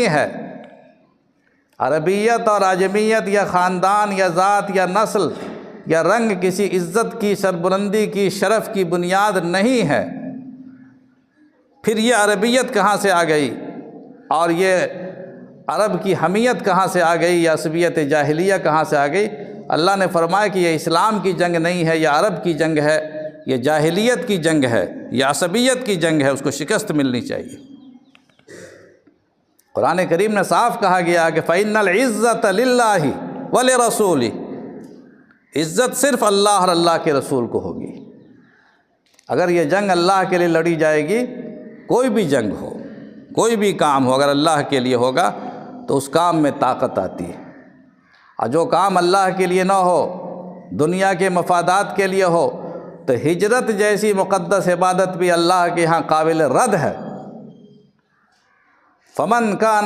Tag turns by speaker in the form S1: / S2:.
S1: ہے۔ عربیت اور اعجمیت یا خاندان یا ذات یا نسل یا رنگ کسی عزت کی، سربلندی کی، شرف کی بنیاد نہیں ہے۔ پھر یہ عربیت کہاں سے آ گئی اور یہ عرب کی حمیت کہاں سے آ گئی یا عصبیت جاہلیہ کہاں سے آ گئی؟ اللہ نے فرمایا کہ یہ اسلام کی جنگ نہیں ہے، یہ عرب کی جنگ ہے، یہ جاہلیت کی جنگ ہے، یہ عصبیت کی جنگ ہے، اس کو شکست ملنی چاہیے۔ قرآن کریم میں صاف کہا گیا کہ فَإِنَّ الْعِزَّةَ لِلَّهِ وَلِرَسُولِهِ، عزت صرف اللہ اور اللہ کے رسول کو ہوگی۔ اگر یہ جنگ اللہ کے لیے لڑی جائے گی، کوئی بھی جنگ ہو، کوئی بھی کام ہو، اگر اللہ کے لیے ہوگا تو اس کام میں طاقت آتی ہے، اور جو کام اللہ کے لیے نہ ہو، دنیا کے مفادات کے لیے ہو، تو ہجرت جیسی مقدس عبادت بھی اللہ کے ہاں قابل رد ہے۔ فمن کان